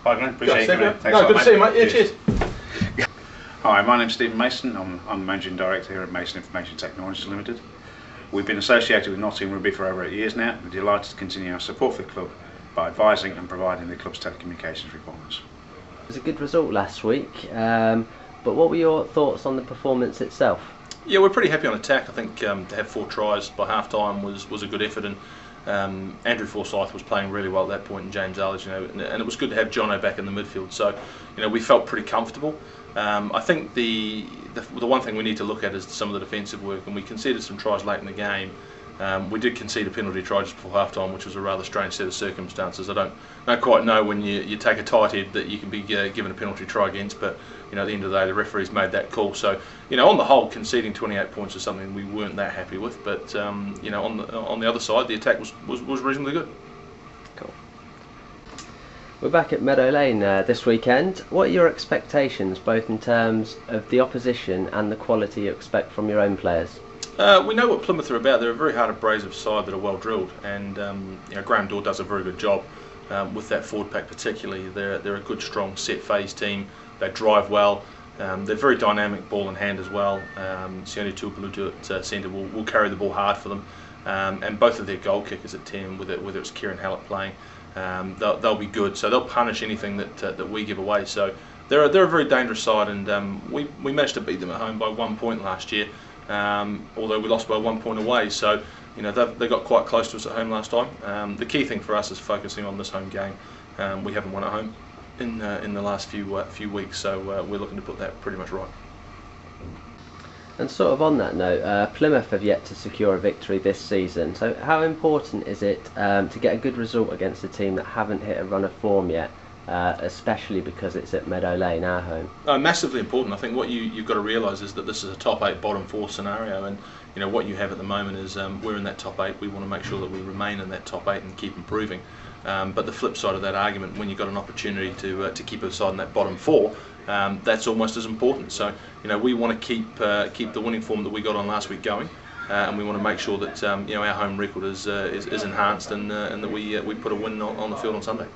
Hi Glenn, appreciate you. Thanks No, good to see you, mate. Yeah, cheers. Hi, my name's Stephen Mason. I'm Managing Director here at Mason Information Technologies Limited. We've been associated with Nottingham Rugby for over 8 years now. We're delighted to continue our support for the club by advising and providing the club's telecommunications requirements. It was a good result last week, but what were your thoughts on the performance itself? Yeah, we're pretty happy on attack. I think to have 4 tries by half time was a good effort, and Andrew Forsyth was playing really well at that point, and James Arledge, and it was good to have Jono back in the midfield. So, we felt pretty comfortable. I think the one thing we need to look at is some of the defensive work, and we conceded some tries late in the game. We did concede a penalty try just before half time, which was a rather strange set of circumstances. I don't quite know when you take a tight head that you can be given a penalty try against, but at the end of the day the referees made that call. So on the whole, conceding 28 points is something we weren't that happy with, but on the other side the attack was reasonably good. Cool. We're back at Meadow Lane this weekend. What are your expectations, both in terms of the opposition and the quality you expect from your own players? We know what Plymouth are about. They're a very hard, abrasive side that are well drilled, and Graham Dorr does a very good job with that forward pack particularly. They're a good, strong, set phase team. They drive well. They're very dynamic ball in hand as well. Sione Tuipulotu at centre will carry the ball hard for them, and both of their goal kickers at 10, whether it's Kieran Hallett playing, they'll be good. So they'll punish anything that we give away. So they're a very dangerous side, and we managed to beat them at home by 1 point last year. Although we lost by 1 point away, so they got quite close to us at home last time. The key thing for us is focusing on this home game. We haven't won at home in the last few weeks, so we're looking to put that pretty much right. And sort of on that note, Plymouth have yet to secure a victory this season. So how important is it to get a good result against a team that haven't hit a run of form yet? Especially because it's at Meadow Lane, our home. Massively important. I think what you've got to realise is that this is a top 8, bottom 4 scenario, and what you have at the moment is we're in that top 8. We want to make sure that we remain in that top 8 and keep improving. But the flip side of that argument, when you've got an opportunity to keep a side in that bottom 4, that's almost as important. So we want to keep the winning form that we got on last week going. And we want to make sure that our home record is enhanced, and that we put a win on the field on Sunday.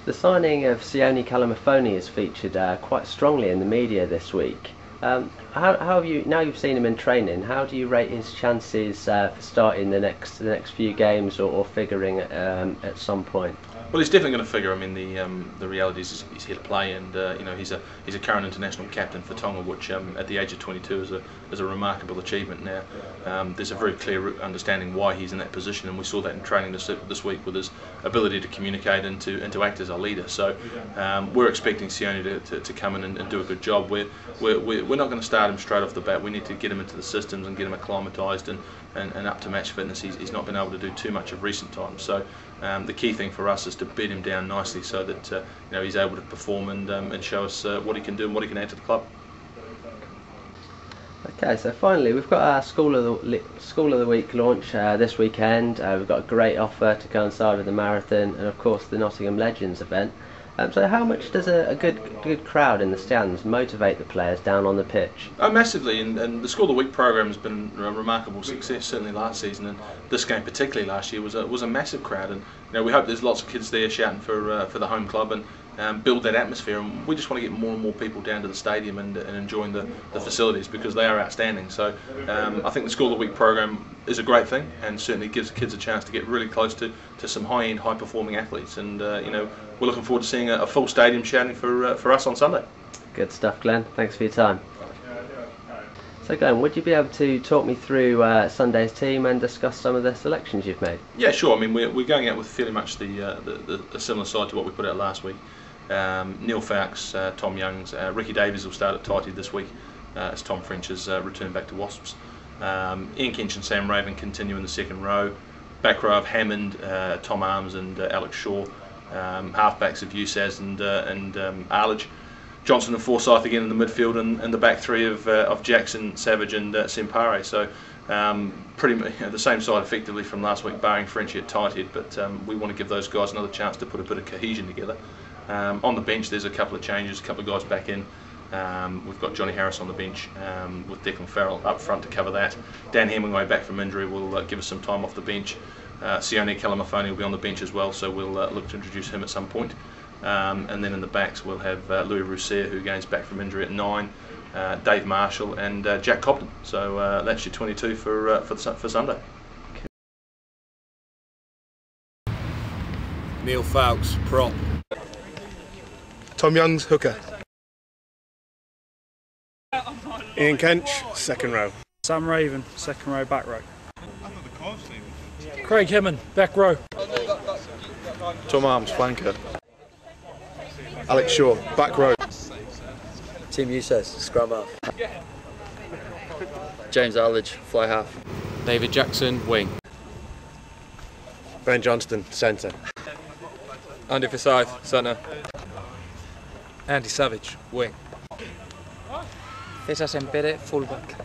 The signing of Sione Kalamafoni is featured quite strongly in the media this week. How have you, now you've seen him in training, how do you rate his chances for starting the next few games or figuring at some point? Well, he's definitely going to figure. I mean, the reality is he's here to play, and he's a current international captain for Tonga, which at the age of 22 is a remarkable achievement. Now, there's a very clear understanding why he's in that position, and we saw that in training this week with his ability to communicate and to act as a leader. So we're expecting Sione to come in and do a good job. We're not going to start him straight off the bat. We need to get him into the systems and get him acclimatised and up to match fitness. He's not been able to do too much of recent times. So the key thing for us is to bed him down nicely so that he's able to perform and show us what he can do and what he can add to the club. Okay, so finally we've got our School of the Week launch this weekend. We've got a great offer to coincide with the marathon and of course the Nottingham Legends event. So how much does a good crowd in the stands motivate the players down on the pitch? Oh, massively, and the School of the Week program has been a remarkable success, certainly last season, and this game particularly last year was a massive crowd, and we hope there's lots of kids there shouting for the home club and build that atmosphere, and we just want to get more and more people down to the stadium and enjoying the facilities because they are outstanding. So I think the School of the Week program is a great thing and certainly gives kids a chance to get really close to some high-end, high-performing athletes, and we're looking forward to seeing a full stadium shouting for us on Sunday. Good stuff, Glenn. Thanks for your time. So Glenn, would you be able to talk me through Sunday's team and discuss some of the selections you've made? Yeah, sure. I mean, we're going out with fairly much the similar side to what we put out last week. Neil Fowkes, Tom Youngs, Ricky Davies will start at tight head this week as Tom French has returned back to Wasps. Ian Kinch and Sam Raven continue in the second row. Back row of Hammond, Tom Arms and Alex Shaw. Halfbacks of Usaz and Arledge. Johnson and Forsyth again in the midfield, and the back three of Jackson, Savage and Sempare. So pretty much the same side effectively from last week, barring Frenchie at tight head, but we want to give those guys another chance to put a bit of cohesion together. On the bench there's a couple of changes, a couple of guys back in. We've got Johnny Harris on the bench with Declan Farrell up front to cover that. Dan Hemingway back from injury will give us some time off the bench. Sione Kalamafoni will be on the bench as well, so we'll look to introduce him at some point. And then in the backs we'll have Louis Rousseau, who gains back from injury at 9, Dave Marshall and Jack Cobden. So that's your 22 for Sunday. Neil Fowkes, prop. Tom Young's hooker. Ian Kench, second row. Sam Raven, second row, back row. Craig Hemmon, back row. Tom Arms, flanker. Alex Shaw, back row. Tim Eustace, scrum half. James Aldridge, fly half. David Jackson, wing. Ben Johnston, centre. Andy Forsyth, centre. Andy Savage, wing. César Sempere, fullback.